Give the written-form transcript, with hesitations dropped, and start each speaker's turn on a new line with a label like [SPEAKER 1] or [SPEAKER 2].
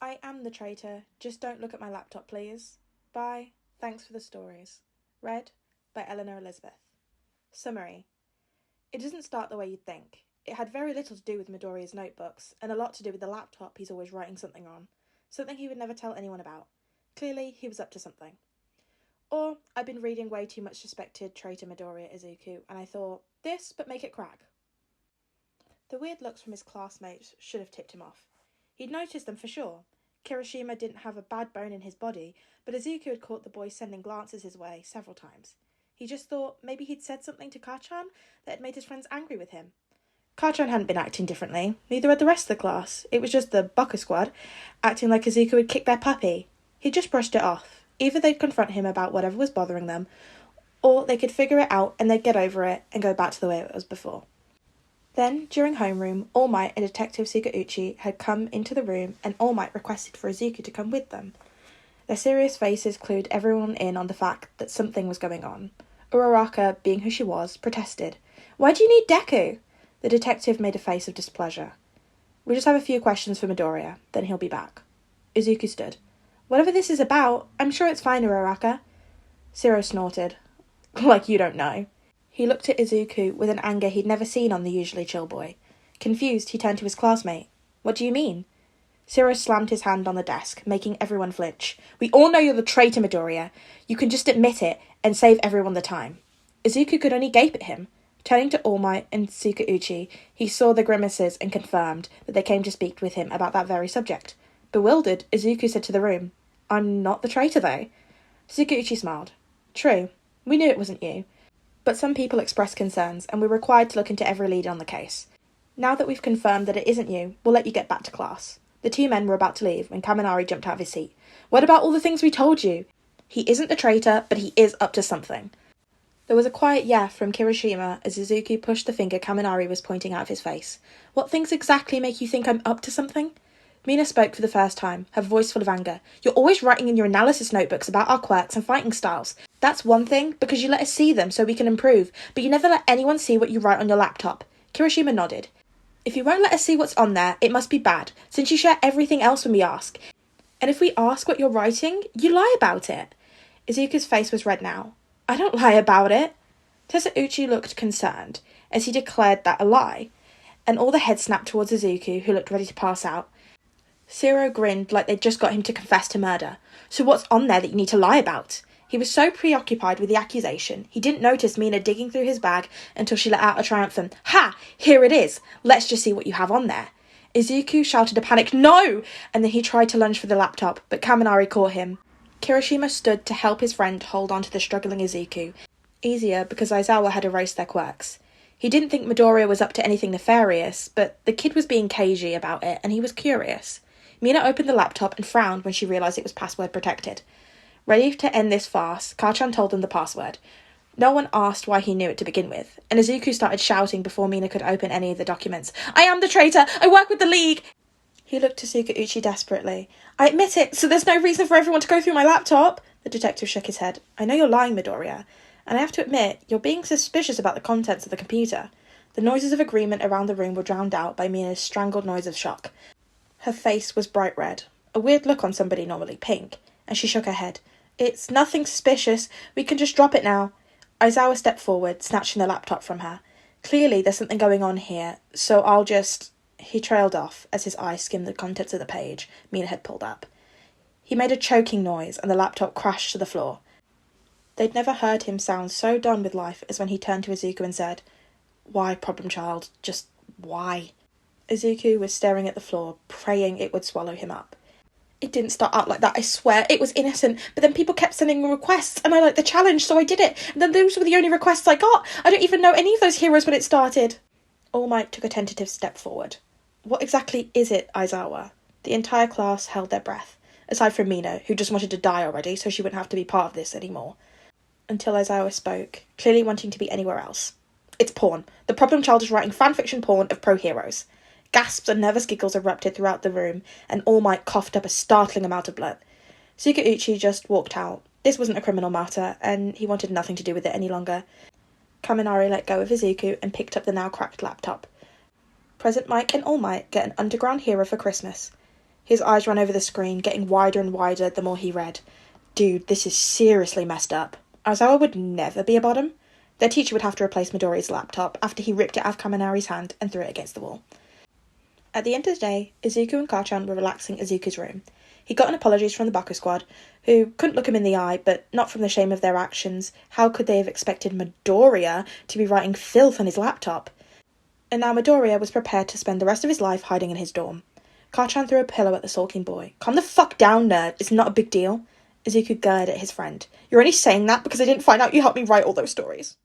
[SPEAKER 1] I am the traitor, just don't look at my laptop, please. Bye, thanks for the stories. Read by Eleanor Elizabeth. Summary. It doesn't start the way you'd think. It had very little to do with Midoriya's notebooks, and a lot to do with the laptop he's always writing something on. Something he would never tell anyone about. Clearly, he was up to something. Or, I'd been reading way too much Suspected Traitor Midoriya Izuku, and I thought, this, but make it crack. The weird looks from his classmates should have tipped him off. He'd noticed them for sure. Kirishima didn't have a bad bone in his body, but Izuku had caught the boy sending glances his way several times. He just thought maybe he'd said something to Kachan that had made his friends angry with him. Kachan hadn't been acting differently, neither had the rest of the class. It was just the Baka squad, acting like Izuku had kicked their puppy. He just brushed it off. Either they'd confront him about whatever was bothering them, or they could figure it out and they'd get over it and go back to the way it was before. Then, during homeroom, All Might and Detective Sukauchi had come into the room and All Might requested for Izuku to come with them. Their serious faces clued everyone in on the fact that something was going on. Uraraka, being who she was, protested. "Why do you need Deku?" The detective made a face of displeasure. "We just have a few questions for Midoriya, then he'll be back." Izuku stood. "Whatever this is about, I'm sure it's fine, Uraraka." Zero snorted. "Like you don't know." He looked at Izuku with an anger he'd never seen on the usually chill boy. Confused, he turned to his classmate. "What do you mean?" Zero slammed his hand on the desk, making everyone flinch. "We all know you're the traitor, Midoriya. You can just admit it and save everyone the time." Izuku could only gape at him. Turning to All Might and Sukauchi, he saw the grimaces and confirmed that they came to speak with him about that very subject. Bewildered, Izuku said to the room, "I'm not the traitor, though." Sukauchi smiled. "True. We knew it wasn't you. But some people expressed concerns, and we're required to look into every lead on the case. Now that we've confirmed that it isn't you, we'll let you get back to class." The two men were about to leave when Kaminari jumped out of his seat. "What about all the things we told you? He isn't the traitor, but he is up to something." There was a quiet yeah from Kirishima as Izuku pushed the finger Kaminari was pointing out of his face. "What things exactly make you think I'm up to something?" Mina spoke for the first time, her voice full of anger. "You're always writing in your analysis notebooks about our quirks and fighting styles. That's one thing, because you let us see them so we can improve, but you never let anyone see what you write on your laptop." Kirishima nodded. "If you won't let us see what's on there, it must be bad, since you share everything else when we ask. And if we ask what you're writing, you lie about it." Izuku's face was red now. "I don't lie about it." Tesauchi looked concerned, as he declared that a lie, and all the heads snapped towards Izuku, who looked ready to pass out. Zero grinned like they'd just got him to confess to murder. "So what's on there that you need to lie about?" He was so preoccupied with the accusation, he didn't notice Mina digging through his bag until she let out a triumphant, "Ha! Here it is! Let's just see what you have on there." Izuku shouted a panicked, "No!" and then he tried to lunge for the laptop, but Kaminari caught him. Kirishima stood to help his friend hold on to the struggling Izuku. Easier because Aizawa had erased their quirks. He didn't think Midoriya was up to anything nefarious, but the kid was being cagey about it, and he was curious. Mina opened the laptop and frowned when she realised it was password protected. Ready to end this farce, Kachan told them the password. No one asked why he knew it to begin with, and Izuku started shouting before Mina could open any of the documents. "I am the traitor! I work with the League!" He looked to Sukauchi desperately. "I admit it, so there's no reason for everyone to go through my laptop." The detective shook his head. "I know you're lying, Midoriya, and I have to admit, you're being suspicious about the contents of the computer." The noises of agreement around the room were drowned out by Mina's strangled noise of shock. Her face was bright red, a weird look on somebody normally pink, and she shook her head. "It's nothing suspicious. We can just drop it now." Aizawa stepped forward, snatching the laptop from her. "Clearly there's something going on here, so I'll just..." He trailed off as his eye skimmed the contents of the page Mina had pulled up. He made a choking noise and the laptop crashed to the floor. They'd never heard him sound so done with life as when he turned to Izuku and said, "Why, problem child? Just why?" Izuku was staring at the floor, praying it would swallow him up. "It didn't start out like that, I swear. It was innocent, but then people kept sending requests, and I liked the challenge, so I did it. And then those were the only requests I got. I don't even know any of those heroes when it started." All Might took a tentative step forward. "What exactly is it, Aizawa?" The entire class held their breath, aside from Mina, who just wanted to die already so she wouldn't have to be part of this anymore. Until Aizawa spoke, clearly wanting to be anywhere else. "It's porn. The problem child is writing fanfiction porn of pro-heroes." Gasps and nervous giggles erupted throughout the room, and All Might coughed up a startling amount of blood. Sukauchi just walked out. This wasn't a criminal matter, and he wanted nothing to do with it any longer. Kaminari let go of Izuku and picked up the now cracked laptop. "Present Mike and All Might get an underground hero for Christmas." His eyes ran over the screen, getting wider and wider the more he read. Dude, this is seriously messed up. Aizawa would never be a bottom. Their teacher would have to replace Midoriya's laptop after he ripped it out of Kaminari's hand and threw it against the wall. At the end of the day, Izuku and Kachan were relaxing in Izuku's room. He got an apologies from the Baku squad, who couldn't look him in the eye, but not from the shame of their actions. How could they have expected Midoriya to be writing filth on his laptop? And now Midoriya was prepared to spend the rest of his life hiding in his dorm. Kachan threw a pillow at the sulking boy. Calm the fuck down, nerd. It's not a big deal. Izuku glared at his friend. You're only saying that because I didn't find out you helped me write all those stories.